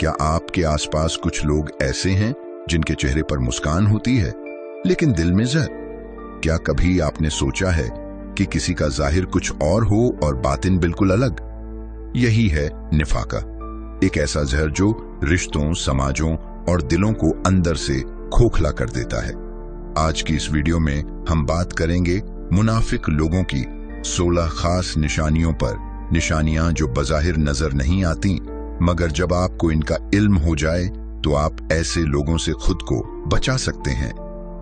क्या आपके आसपास कुछ लोग ऐसे हैं जिनके चेहरे पर मुस्कान होती है लेकिन दिल में जहर? क्या कभी आपने सोचा है कि किसी का जाहिर कुछ और हो और बातिन बिल्कुल अलग? यही है निफाका, एक ऐसा जहर जो रिश्तों, समाजों और दिलों को अंदर से खोखला कर देता है। आज की इस वीडियो में हम बात करेंगे मुनाफिक लोगों की 16 खास निशानियों पर, निशानियां जो बज़ाहिर नजर नहीं आती, मगर जब आपको इनका इल्म हो जाए तो आप ऐसे लोगों से खुद को बचा सकते हैं।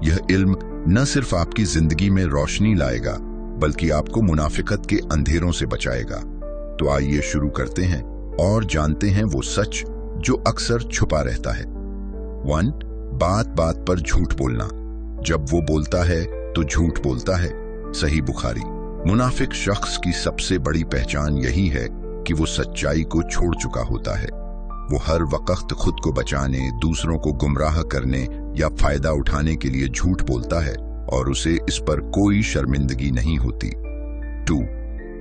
यह इल्म न सिर्फ आपकी जिंदगी में रोशनी लाएगा बल्कि आपको मुनाफिकत के अंधेरों से बचाएगा। तो आइए शुरू करते हैं और जानते हैं वो सच जो अक्सर छुपा रहता है। 1. बात बात पर झूठ बोलना। जब वो बोलता है तो झूठ बोलता है। सही बुखारी। मुनाफिक शख्स की सबसे बड़ी पहचान यही है कि वो सच्चाई को छोड़ चुका होता है। वो हर वक्त खुद को बचाने, दूसरों को गुमराह करने या फायदा उठाने के लिए झूठ बोलता है और उसे इस पर कोई शर्मिंदगी नहीं होती। 2.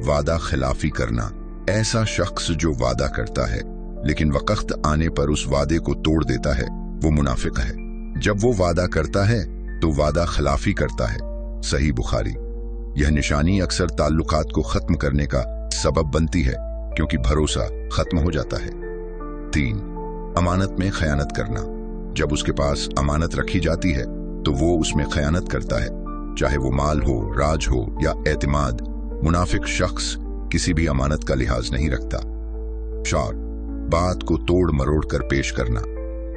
वादा खिलाफी करना। ऐसा शख्स जो वादा करता है लेकिन वक्त आने पर उस वादे को तोड़ देता है, वो मुनाफिक है। जब वो वादा करता है तो वादा खिलाफी करता है। सही बुखारी। यह निशानी अक्सर ताल्लुकात को खत्म करने का सबब बनती है क्योंकि भरोसा खत्म हो जाता है। 3. अमानत में खयानत करना। जब उसके पास अमानत रखी जाती है तो वो उसमें खयानत करता है, चाहे वो माल हो, राज हो या एतमाद। मुनाफिक शख्स किसी भी अमानत का लिहाज नहीं रखता। 4. बात को तोड़ मरोड़ कर पेश करना।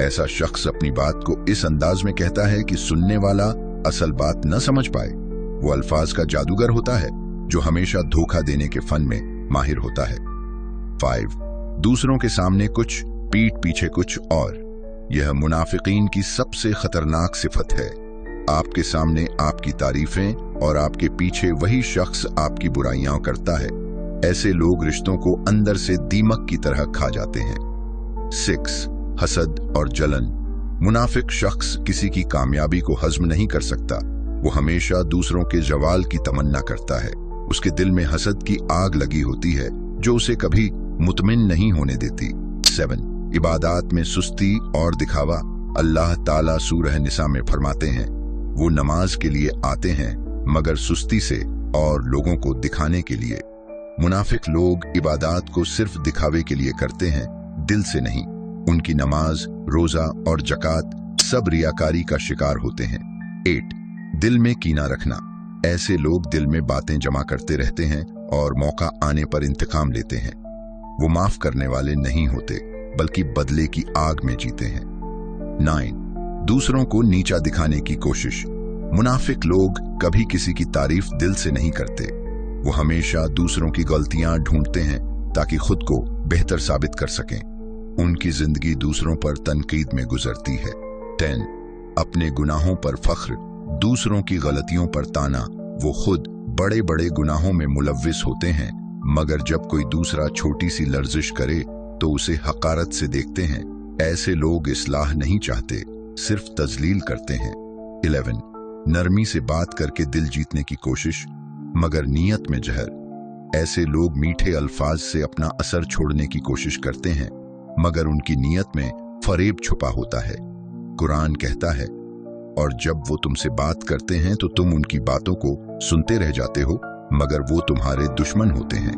ऐसा शख्स अपनी बात को इस अंदाज में कहता है कि सुनने वाला असल बात न समझ पाए। वो अल्फाज का जादूगर होता है जो हमेशा धोखा देने के फन में माहिर होता है। 5. दूसरों के सामने कुछ, पीठ पीछे कुछ और। यह मुनाफिकीन की सबसे खतरनाक सिफत है। आपके सामने आपकी तारीफें और आपके पीछे वही शख्स आपकी बुराइयां करता है। ऐसे लोग रिश्तों को अंदर से दीमक की तरह खा जाते हैं। 6. हसद और जलन। मुनाफिक शख्स किसी की कामयाबी को हजम नहीं कर सकता। वो हमेशा दूसरों के जवाल की तमन्ना करता है। उसके दिल में हसद की आग लगी होती है जो उसे कभी मुतमिन नहीं होने देती। 7. इबादात में सुस्ती और दिखावा। अल्लाह ताला सूरह निसा में फरमाते हैं, वो नमाज के लिए आते हैं मगर सुस्ती से और लोगों को दिखाने के लिए। मुनाफिक लोग इबादात को सिर्फ दिखावे के लिए करते हैं, दिल से नहीं। उनकी नमाज, रोजा और जकात सब रियाकारी का शिकार होते हैं। 8. दिल में कीना रखना। ऐसे लोग दिल में बातें जमा करते रहते हैं और मौका आने पर इंतकाम लेते हैं। वो माफ करने वाले नहीं होते बल्कि बदले की आग में जीते हैं। 9. दूसरों को नीचा दिखाने की कोशिश। मुनाफिक लोग कभी किसी की तारीफ दिल से नहीं करते। वो हमेशा दूसरों की गलतियां ढूंढते हैं ताकि खुद को बेहतर साबित कर सकें। उनकी जिंदगी दूसरों पर तनकीद में गुजरती है। 10. अपने गुनाहों पर फख्र, दूसरों की गलतियों पर ताना। वो खुद बड़े बड़े गुनाहों में मुलव्विस होते हैं मगर जब कोई दूसरा छोटी सी लर्जिश करे तो उसे हकारत से देखते हैं। ऐसे लोग इस्लाह नहीं चाहते, सिर्फ तजलील करते हैं। 11. नरमी से बात करके दिल जीतने की कोशिश मगर नीयत में जहर। ऐसे लोग मीठे अल्फाज से अपना असर छोड़ने की कोशिश करते हैं मगर उनकी नीयत में फरेब छुपा होता है। कुरान कहता है, और जब वो तुमसे बात करते हैं तो तुम उनकी बातों को सुनते रह जाते हो मगर वो तुम्हारे दुश्मन होते हैं।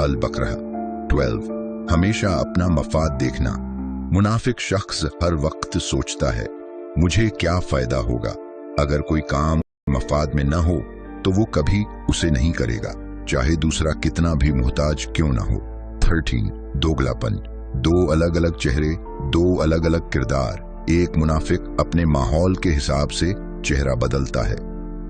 अल बकरा 12. हमेशा अपना मफाद देखना। मुनाफिक शख्स हर वक्त सोचता है, मुझे क्या फायदा होगा। अगर कोई काम मफाद में न हो तो वो कभी उसे नहीं करेगा, चाहे दूसरा कितना भी मोहताज क्यों ना हो। 13. दोगलापन। 2 अलग अलग चेहरे, 2 अलग अलग किरदार। एक मुनाफिक अपने माहौल के हिसाब से चेहरा बदलता है।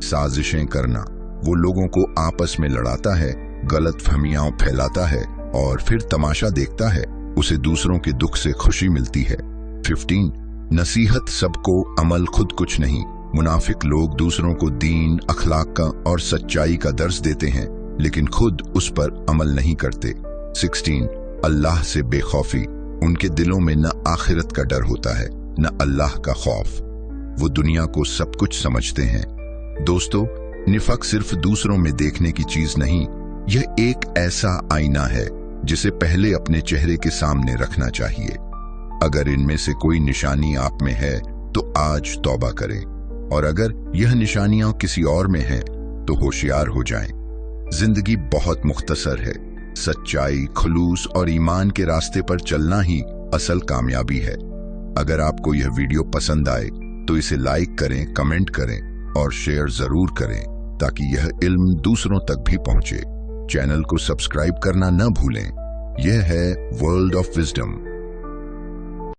साजिशें करना। वो लोगों को आपस में लड़ाता है, गलत फहमियां फैलाता है और फिर तमाशा देखता है। उसे दूसरों के दुख से खुशी मिलती है। 15. नसीहत सबको, अमल खुद कुछ नहीं। मुनाफिक लोग दूसरों को दीन, अखलाक का और सच्चाई का दर्स देते हैं लेकिन खुद उस पर अमल नहीं करते। 16. अल्लाह से बेखौफी। उनके दिलों में न आखिरत का डर होता है न अल्लाह का खौफ। वो दुनिया को सब कुछ समझते हैं। दोस्तों, निफाक सिर्फ दूसरों में देखने की चीज नहीं, यह एक ऐसा आईना है जिसे पहले अपने चेहरे के सामने रखना चाहिए। अगर इनमें से कोई निशानी आप में है तो आज तौबा करें, और अगर यह निशानियां किसी और में हैं तो होशियार हो जाएं। जिंदगी बहुत मुख्तसर है। सच्चाई, खुलूस और ईमान के रास्ते पर चलना ही असल कामयाबी है। अगर आपको यह वीडियो पसंद आए तो इसे लाइक करें, कमेंट करें और शेयर जरूर करें ताकि यह इल्म दूसरों तक भी पहुंचे। चैनल को सब्सक्राइब करना न भूलें। यह है वर्ल्ड ऑफ विजडम।